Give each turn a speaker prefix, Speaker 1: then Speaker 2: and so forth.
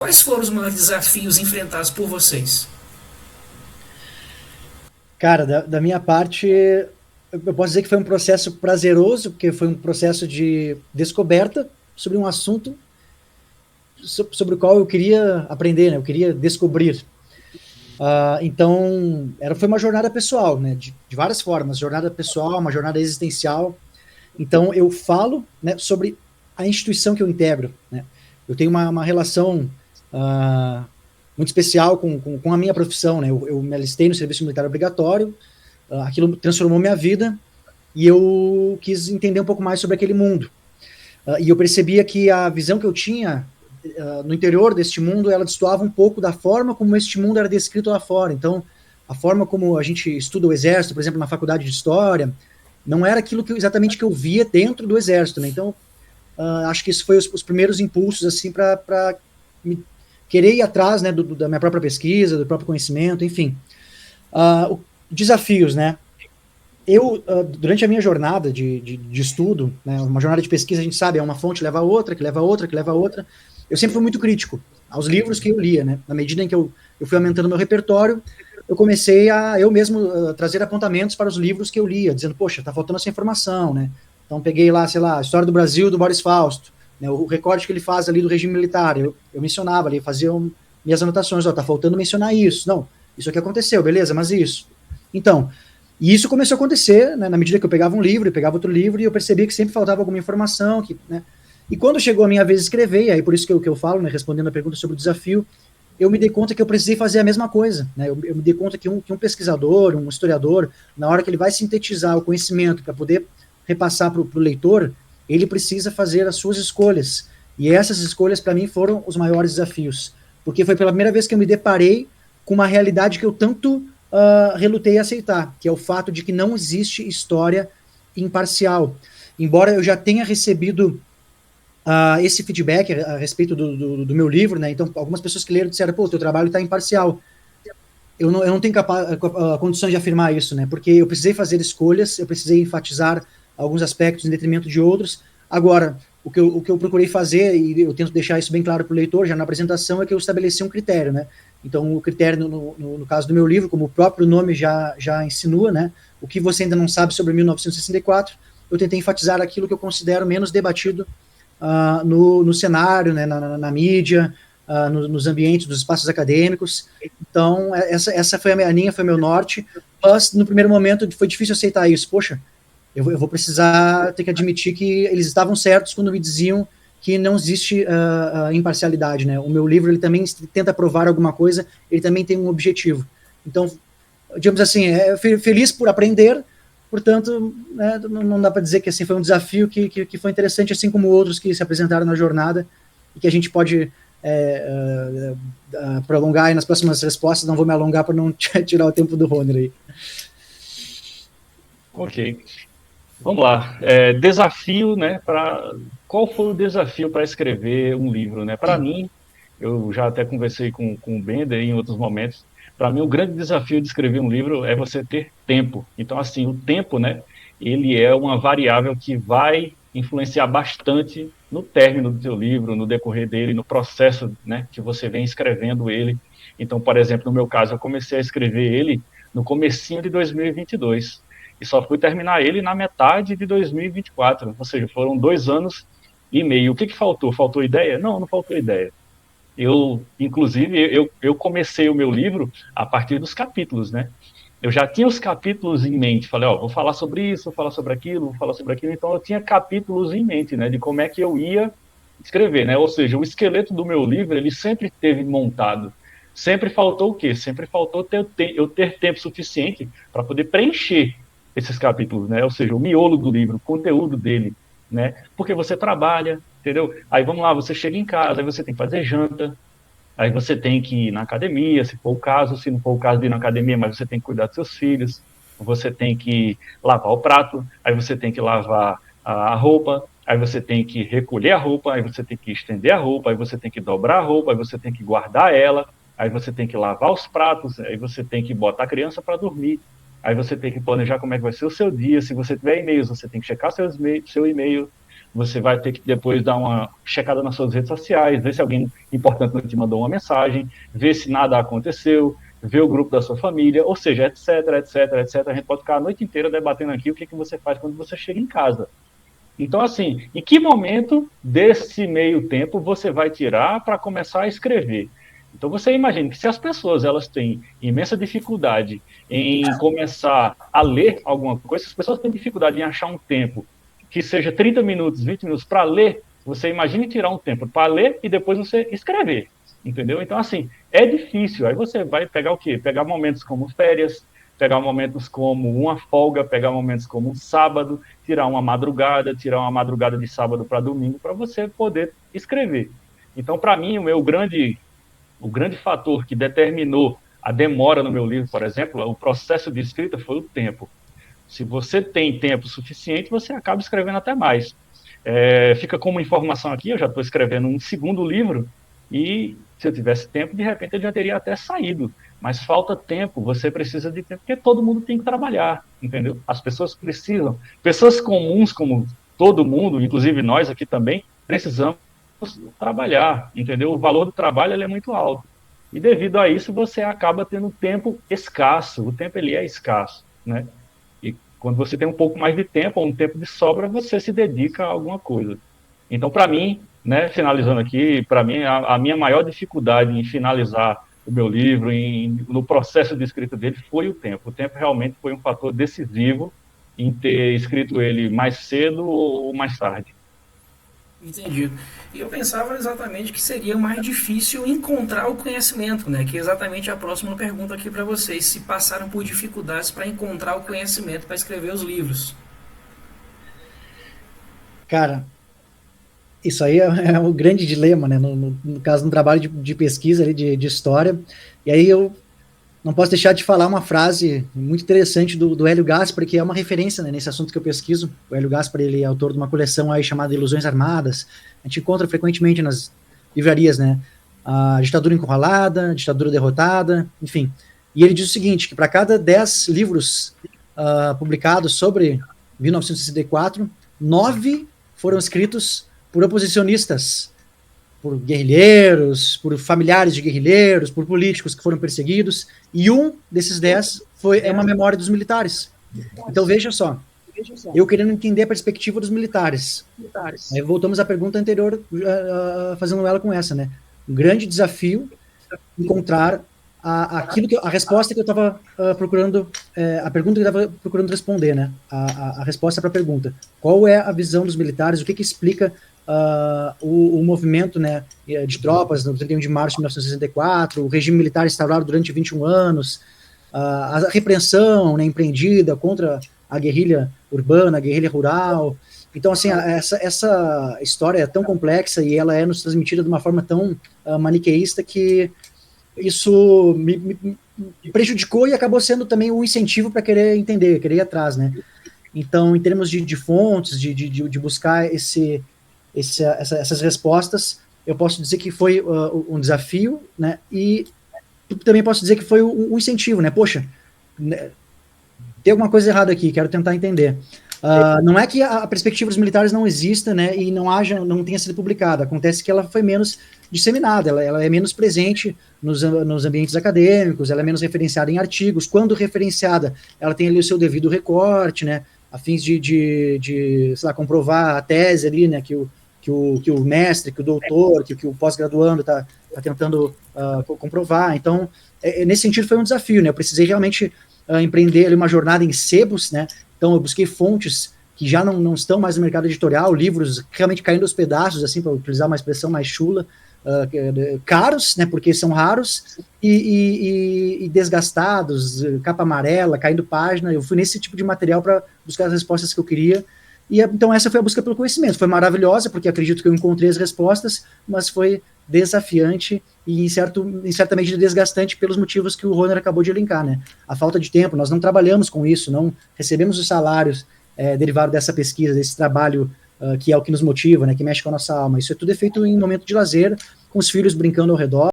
Speaker 1: Quais foram os maiores desafios enfrentados por vocês?
Speaker 2: Cara, da minha parte, eu posso dizer que foi um processo prazeroso, porque foi um processo de descoberta sobre um assunto sobre o qual eu queria aprender, né? Eu queria descobrir. Então, foi uma jornada pessoal, né? De várias formas, jornada pessoal, uma jornada existencial. Então, eu falo, né, sobre a instituição que eu integro, né? Eu tenho uma relação muito especial com a minha profissão, né? Eu me alistei no serviço militar obrigatório, aquilo transformou minha vida e eu quis entender um pouco mais sobre aquele mundo. E eu percebia que a visão que eu tinha no interior deste mundo, ela destoava um pouco da forma como este mundo era descrito lá fora. Então, a forma como a gente estuda o exército, por exemplo, na faculdade de história, não era aquilo exatamente que eu via dentro do exército, né? Então, acho que isso foi os primeiros impulsos assim para querer ir atrás, né, da minha própria pesquisa, do próprio conhecimento, enfim. Desafios, né? Durante a minha jornada de estudo, né, uma jornada de pesquisa, a gente sabe, é uma fonte leva a outra, que leva a outra, que leva a outra. Eu sempre fui muito crítico aos livros que eu lia, né? Na medida em que eu fui aumentando meu repertório, eu comecei a eu mesmo trazer apontamentos para os livros que eu lia, dizendo, poxa, tá faltando essa informação, né? Então peguei lá, sei lá, a História do Brasil do Boris Fausto, né, o recorte que ele faz ali do regime militar, eu mencionava ali, fazia minhas anotações, ó, tá faltando mencionar isso, não, isso aqui aconteceu, beleza, mas isso. Então, e isso começou a acontecer, né, na medida que eu pegava um livro e pegava outro livro, e eu percebia que sempre faltava alguma informação. Né, e quando chegou a minha vez de escrever, e aí por isso que eu falo, né, respondendo a pergunta sobre o desafio, eu me dei conta que eu precisei fazer a mesma coisa. Né, eu me dei conta que um pesquisador, um historiador, na hora que ele vai sintetizar o conhecimento para poder repassar para o leitor, ele precisa fazer as suas escolhas. E essas escolhas, para mim, foram os maiores desafios. Porque foi pela primeira vez que eu me deparei com uma realidade que eu tanto relutei a aceitar, que é o fato de que não existe história imparcial. Embora eu já tenha recebido esse feedback a respeito do meu livro, né? Então, algumas pessoas que leram disseram, pô, teu trabalho está imparcial. Eu não tenho condições de afirmar isso, né? Porque eu precisei fazer escolhas, eu precisei enfatizar alguns aspectos em detrimento de outros. Agora, o que eu procurei fazer, e eu tento deixar isso bem claro para o leitor já na apresentação, é que eu estabeleci um critério, né? Então, o critério, no caso do meu livro, como o próprio nome já insinua, né? O que você ainda não sabe sobre 1964, eu tentei enfatizar aquilo que eu considero menos debatido no cenário, né? Na mídia, nos ambientes dos espaços acadêmicos. Então, essa foi a minha linha, foi meu norte. Mas, no primeiro momento, foi difícil aceitar isso. Poxa, eu vou precisar ter que admitir que eles estavam certos quando me diziam que não existe imparcialidade, né? O meu livro, ele também tenta provar alguma coisa, ele também tem um objetivo. Então, digamos assim, feliz por aprender, portanto, né, não dá para dizer que assim foi um desafio que foi interessante, assim como outros que se apresentaram na jornada e que a gente pode prolongar aí nas próximas respostas. Não vou me alongar para não tirar o tempo do Roner aí.
Speaker 3: Ok. Vamos lá. Desafio, né? Qual foi o desafio para escrever um livro, né? Para mim, eu já até conversei com o Bender em outros momentos. Para mim, o grande desafio de escrever um livro é você ter tempo. Então, assim, o tempo, né? Ele é uma variável que vai influenciar bastante no término do seu livro, no decorrer dele, no processo, né? Que você vem escrevendo ele. Então, por exemplo, no meu caso, eu comecei a escrever ele no comecinho de 2022 e só fui terminar ele na metade de 2024, ou seja, foram 2 anos e meio. O que faltou? Faltou ideia? Não, não faltou ideia. Inclusive, eu comecei o meu livro a partir dos capítulos, né? Eu já tinha os capítulos em mente, falei, ó, vou falar sobre isso, vou falar sobre aquilo, vou falar sobre aquilo, então eu tinha capítulos em mente, né, de como é que eu ia escrever, né? Ou seja, o esqueleto do meu livro, ele sempre esteve montado. Sempre faltou o quê? Sempre faltou eu ter tempo suficiente para poder preencher esses capítulos, né? Ou seja, o miolo do livro, o conteúdo dele, né? Porque você trabalha, entendeu? Aí vamos lá, você chega em casa, aí você tem que fazer janta, aí você tem que ir na academia, se for o caso, se não for o caso de ir na academia, mas você tem que cuidar dos seus filhos, você tem que lavar o prato, aí você tem que lavar a roupa, aí você tem que recolher a roupa, aí você tem que estender a roupa, aí você tem que dobrar a roupa, aí você tem que guardar ela, aí você tem que lavar os pratos, aí você tem que botar a criança para dormir, aí você tem que planejar como é que vai ser o seu dia, se você tiver e-mails, você tem que checar seu e-mail, você vai ter que depois dar uma checada nas suas redes sociais, ver se alguém importante não te mandou uma mensagem, ver se nada aconteceu, ver o grupo da sua família, ou seja, etc, etc, etc. A gente pode ficar a noite inteira debatendo aqui o que você faz quando você chega em casa. Então, assim, em que momento desse meio tempo você vai tirar para começar a escrever? Então, você imagina que se as pessoas elas têm imensa dificuldade em começar a ler alguma coisa, se as pessoas têm dificuldade em achar um tempo que seja 30 minutos, 20 minutos para ler, você imagine tirar um tempo para ler e depois você escrever, entendeu? Então, assim, é difícil. Aí você vai pegar o quê? Pegar momentos como férias, pegar momentos como uma folga, pegar momentos como um sábado, tirar uma madrugada de sábado para domingo, para você poder escrever. Então, para mim, o grande fator que determinou a demora no meu livro, por exemplo, o processo de escrita foi o tempo. Se você tem tempo suficiente, você acaba escrevendo até mais. Fica como informação aqui, eu já estou escrevendo um segundo livro, e se eu tivesse tempo, de repente eu já teria até saído. Mas falta tempo, você precisa de tempo, porque todo mundo tem que trabalhar, entendeu? As pessoas precisam. Pessoas comuns, como todo mundo, inclusive nós aqui também, precisamos trabalhar, entendeu? O valor do trabalho ele é muito alto. E devido a isso, você acaba tendo tempo escasso. O tempo ele é escasso, né? E quando você tem um pouco mais de tempo, ou um tempo de sobra, você se dedica a alguma coisa. Então, para mim, né, finalizando aqui, para mim, a minha maior dificuldade em finalizar o meu livro, no processo de escrita dele, foi o tempo. O tempo realmente foi um fator decisivo em ter escrito ele mais cedo ou mais tarde.
Speaker 1: Entendido. E eu pensava exatamente que seria mais difícil encontrar o conhecimento, né? Que é exatamente a próxima pergunta aqui para vocês. Se passaram por dificuldades para encontrar o conhecimento para escrever os livros.
Speaker 2: Cara, isso aí é o grande dilema, né? No caso, no trabalho de pesquisa ali, de história. E aí eu não posso deixar de falar uma frase muito interessante do Hélio Gaspari, que é uma referência, né, nesse assunto que eu pesquiso. O Hélio Gaspari, ele é autor de uma coleção aí chamada Ilusões Armadas. A gente encontra frequentemente nas livrarias, né? A ditadura encurralada, a ditadura derrotada, enfim. E ele diz o seguinte, que para cada 10 livros publicados sobre 1964, 9 foram escritos por oposicionistas, por guerrilheiros, por familiares de guerrilheiros, por políticos que foram perseguidos, e um desses 10 é uma memória dos militares. Então, veja só, eu querendo entender a perspectiva dos militares. Aí voltamos à pergunta anterior, fazendo ela com essa, né? Um grande desafio encontrar a resposta que eu estava procurando, a pergunta que eu estava procurando responder, né? A resposta para a pergunta. Qual é a visão dos militares? O que explica o movimento, né, de tropas no 31 de março de 1964, o regime militar instaurado durante 21 anos, a repressão, né, empreendida contra a guerrilha urbana, a guerrilha rural. Então, assim, essa história é tão complexa e ela é nos transmitida de uma forma tão maniqueísta que isso me prejudicou e acabou sendo também um incentivo para querer entender, querer ir atrás, né? Então, em termos de fontes, de buscar essas respostas, eu posso dizer que foi um desafio, né? E também posso dizer que foi um incentivo, né? Poxa, né, tem alguma coisa errada aqui, quero tentar entender. Não é que a perspectiva dos militares não exista, né, e não tenha sido publicada. Acontece que ela foi menos disseminada, ela é menos presente nos ambientes acadêmicos, ela é menos referenciada em artigos. Quando referenciada, ela tem ali o seu devido recorte, né, a fins de sei lá, comprovar a tese ali, né, que o mestre, que o doutor, que o pós-graduando está tentando comprovar. Então, nesse sentido, foi um desafio, né? Eu precisei realmente empreender ali uma jornada em sebos, né? Então, eu busquei fontes que já não estão mais no mercado editorial, livros realmente caindo aos pedaços, assim, para utilizar uma expressão mais chula, caros, né? Porque são raros e desgastados, capa amarela, caindo página. Eu fui nesse tipo de material para buscar as respostas que eu queria. E então essa foi a busca pelo conhecimento. Foi maravilhosa, porque acredito que eu encontrei as respostas, mas foi desafiante e, em certa medida, desgastante pelos motivos que o Roner acabou de elencar, né? A falta de tempo, nós não trabalhamos com isso, não recebemos os salários derivados dessa pesquisa, desse trabalho que é o que nos motiva, né? Que mexe com a nossa alma. Isso é tudo feito em momento de lazer, com os filhos brincando ao redor.